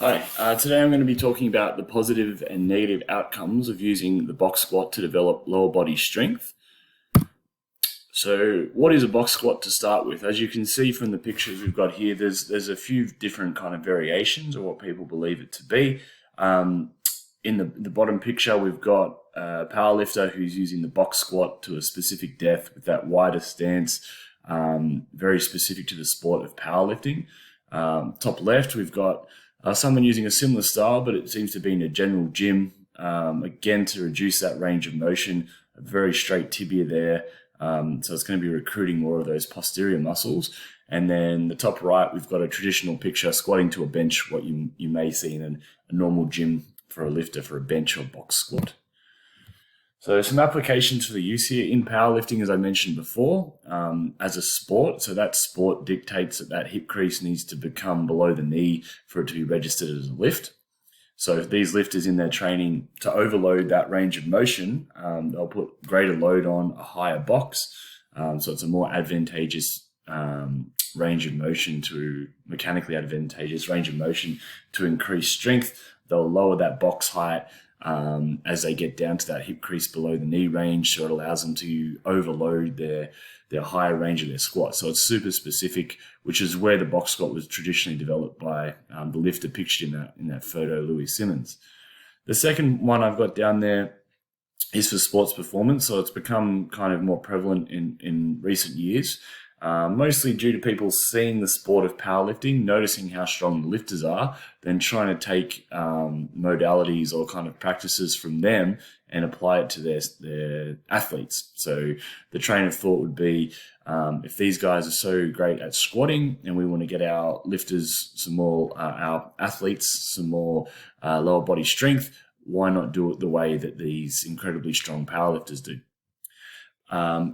Hi, today I'm going to be talking about the positive and negative outcomes of using the box squat to develop lower body strength. So what is a box squat to start with? As you can see from the pictures we've got here, there's a few different kind of variations of what people believe it to be. In the bottom picture, we've got a powerlifter who's using the box squat to a specific depth with that wider stance, very specific to the sport of powerlifting. Top left, we've got someone using a similar style, but it seems to be in a general gym, again, to reduce that range of motion, a very straight tibia there. So it's going to be recruiting more of those posterior muscles. And then the top right, we've got a traditional picture squatting to a bench, what you may see in a normal gym for a lifter for a bench or box squat. So some applications for the use here in powerlifting, as I mentioned before, as a sport. So that sport dictates that hip crease needs to become below the knee for it to be registered as a lift. So if these lifters in their training to overload that range of motion, they'll put greater load on a higher box. So it's a more advantageous range of motion mechanically advantageous range of motion to increase strength. They'll lower that box height as they get down to that hip crease below the knee range, so it allows them to overload their higher range of their squat. So it's super specific, which is where the box squat was traditionally developed by the lifter pictured in that photo, Louis Simmons. The second one I've got down there is for sports performance. So it's become kind of more prevalent in recent years. Mostly due to people seeing the sport of powerlifting, noticing how strong the lifters are, then trying to take modalities or kind of practices from them and apply it to their athletes. So the train of thought would be, if these guys are so great at squatting and we want to get our lifters some more, our athletes some more lower body strength, why not do it the way that these incredibly strong powerlifters do?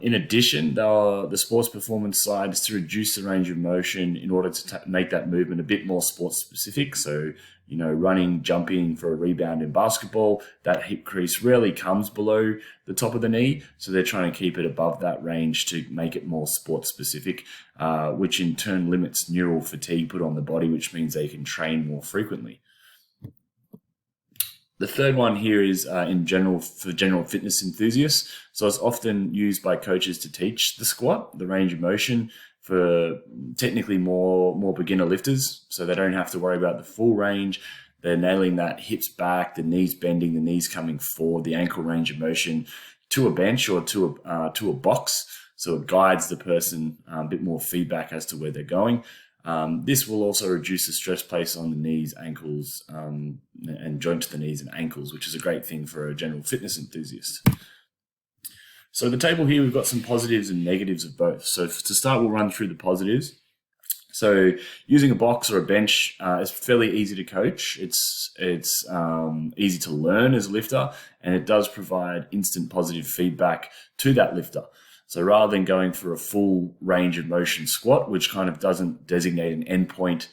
In addition, the sports performance side is to reduce the range of motion in order to make that movement a bit more sports specific. So, running, jumping for a rebound in basketball, that hip crease rarely comes below the top of the knee. So they're trying to keep it above that range to make it more sports specific, which in turn limits neural fatigue put on the body, which means they can train more frequently. The third one here is for general fitness enthusiasts. So it's often used by coaches to teach the squat, the range of motion for technically more beginner lifters. So they don't have to worry about the full range. They're nailing that hips back, the knees bending, the knees coming forward, the ankle range of motion to a bench or to a box. So it guides the person a bit more feedback as to where they're going. This will also reduce the stress placed on the knees, ankles, and joint to the knees and ankles, which is a great thing for a general fitness enthusiast. So the table here, we've got some positives and negatives of both. So to start, we'll run through the positives. So using a box or a bench is fairly easy to coach. It's easy to learn as a lifter, and it does provide instant positive feedback to that lifter. So rather than going for a full range of motion squat, which kind of doesn't designate an endpoint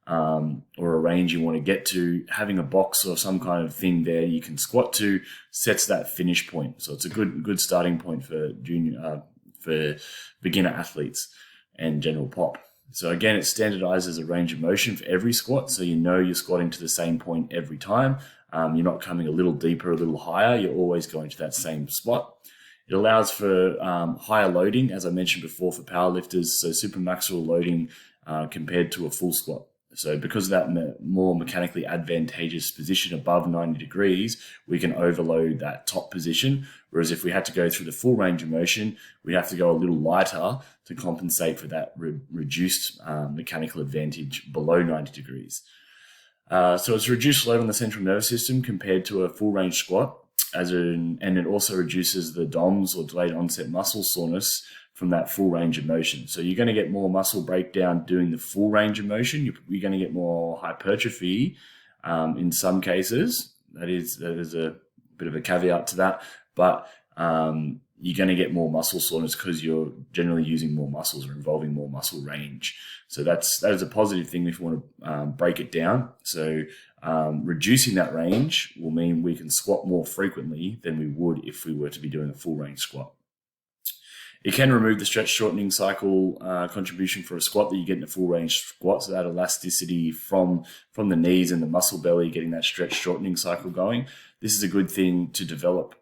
or a range you want to get to, having a box or some kind of thing there you can squat to sets that finish point. So it's a good starting point for beginner athletes and general pop. So again, it standardizes a range of motion for every squat, so you're squatting to the same point every time. You're not coming a little deeper, a little higher. You're always going to that same spot. It allows for higher loading, as I mentioned before, for powerlifters, so supramaximal loading compared to a full squat. So because of that more mechanically advantageous position above 90 degrees, we can overload that top position. Whereas if we had to go through the full range of motion, we'd have to go a little lighter to compensate for that reduced mechanical advantage below 90 degrees. So it's reduced load on the central nervous system compared to a full range squat. And it also reduces the DOMS or delayed onset muscle soreness from that full range of motion. So you're going to get more muscle breakdown doing the full range of motion. You're going to get more hypertrophy in some cases. That is a bit of a caveat to that, but you're going to get more muscle soreness because you're generally using more muscles or involving more muscle range. So that is a positive thing if you want to break it down. So reducing that range will mean we can squat more frequently than we would if we were to be doing a full range squat. It can remove the stretch shortening cycle contribution for a squat that you get in a full range squat. So that elasticity from the knees and the muscle belly, getting that stretch shortening cycle going. This is a good thing to develop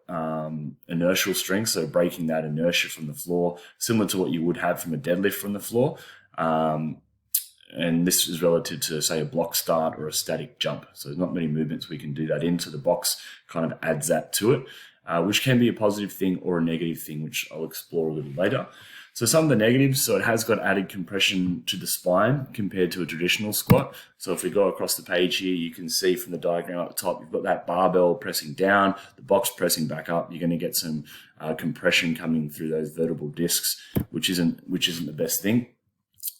inertial strength, so breaking that inertia from the floor, similar to what you would have from a deadlift from the floor. And this is relative to, say, a block start or a static jump. So there's not many movements we can do that into. The box kind of adds that to it, which can be a positive thing or a negative thing, which I'll explore a little later. So some of the negatives, so it has got added compression to the spine compared to a traditional squat. So if we go across the page here, you can see from the diagram up the top, you've got that barbell pressing down, the box pressing back up. You're going to get some compression coming through those vertebral discs, which isn't the best thing.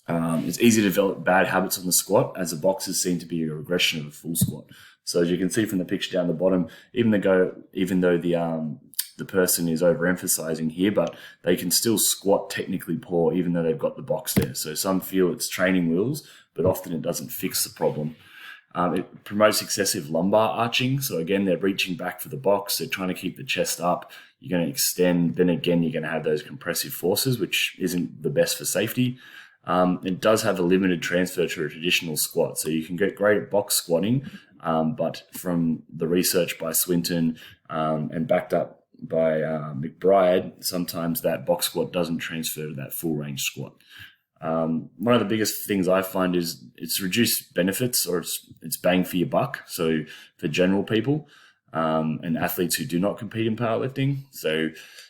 It's easy to develop bad habits on the squat, as the boxes seem to be a regression of a full squat. So as you can see from the picture down the bottom, even though the person is overemphasizing here, but they can still squat technically poor, even though they've got the box there. So some feel it's training wheels, but often it doesn't fix the problem. It promotes excessive lumbar arching. So again, they're reaching back for the box. They're trying to keep the chest up. You're going to extend. Then again, you're going to have those compressive forces, which isn't the best for safety. It does have a limited transfer to a traditional squat. So you can get great at box squatting, but from the research by Swinton and backed up by McBride, sometimes that box squat doesn't transfer to that full range squat. One of the biggest things I find is it's reduced benefits, or it's bang for your buck. So for general people and athletes who do not compete in powerlifting. So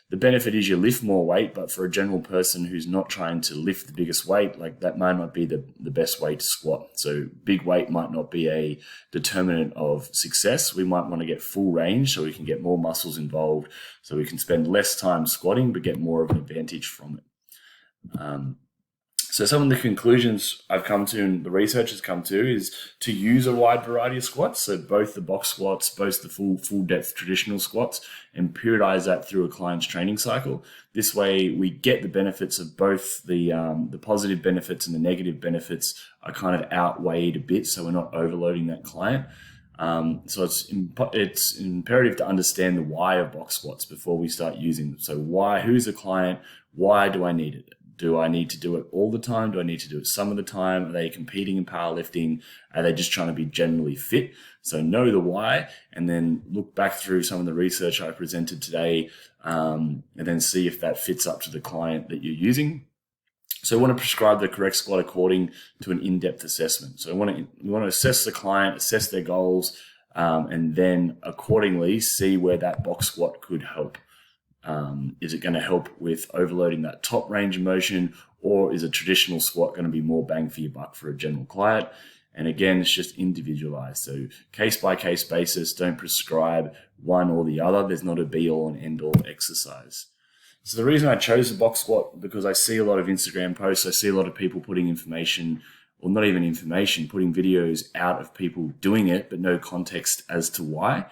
the benefit is you lift more weight, but for a general person who's not trying to lift the biggest weight, like that might not be the best way to squat. So big weight might not be a determinant of success. We might want to get full range so we can get more muscles involved, so we can spend less time squatting but get more of an advantage from it. So some of the conclusions I've come to and the research has come to is to use a wide variety of squats. So both the box squats, both the full depth traditional squats, and periodize that through a client's training cycle. This way we get the benefits of both the positive benefits and the negative benefits are kind of outweighed a bit, so we're not overloading that client. So it's imperative to understand the why of box squats before we start using them. So why, who's the client? Why do I need it? Do I need to do it all the time? Do I need to do it some of the time? Are they competing in powerlifting? Are they just trying to be generally fit? So know the why, and then look back through some of the research I presented today, and then see if that fits up to the client that you're using. So we want to prescribe the correct squat according to an in-depth assessment. So we want to assess the client, assess their goals, and then accordingly see where that box squat could help. Is it going to help with overloading that top range of motion, or is a traditional squat going to be more bang for your buck for a general client? And again, it's just individualized. So case by case basis, don't prescribe one or the other. There's not a be all and end all exercise. So the reason I chose the box squat, because I see a lot of Instagram posts. I see a lot of people putting information, or not even information, putting videos out of people doing it, but no context as to why.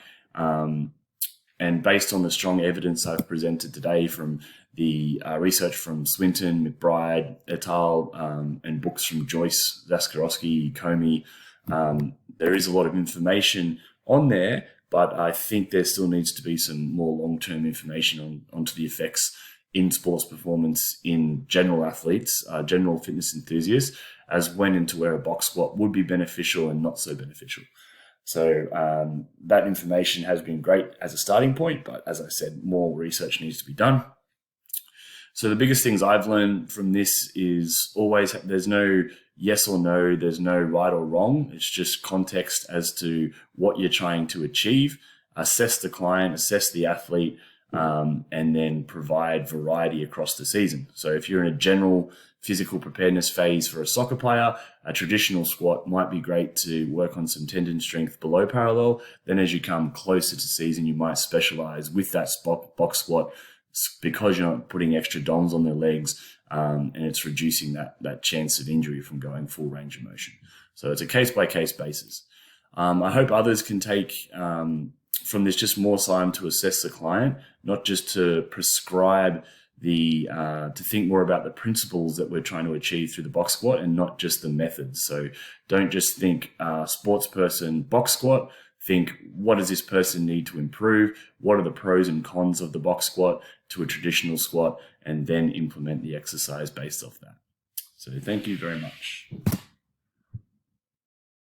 And based on the strong evidence I've presented today from the research from Swinton, McBride, et al., and books from Joyce, Zaskarowski, Comey, there is a lot of information on there, but I think there still needs to be some more long-term information onto the effects in sports performance in general athletes, general fitness enthusiasts, as when and to where a box squat would be beneficial and not so beneficial. So that information has been great as a starting point, but as I said, more research needs to be done. So the biggest things I've learned from this is always there's no yes or no, there's no right or wrong. It's just context as to what you're trying to achieve. Assess the client, assess the athlete, and then provide variety across the season. So if you're in a general physical preparedness phase for a soccer player, a traditional squat might be great to work on some tendon strength below parallel. Then as you come closer to season, you might specialize with that box squat because you're not putting extra DOMs on their legs, and it's reducing that chance of injury from going full range of motion. So it's a case-by-case basis. I hope others can take from this just more time to assess the client, not just to prescribe to think more about the principles that we're trying to achieve through the box squat and not just the methods. So don't just think sports person box squat, think, what does this person need to improve? What are the pros and cons of the box squat to a traditional squat? And then implement the exercise based off that. So thank you very much.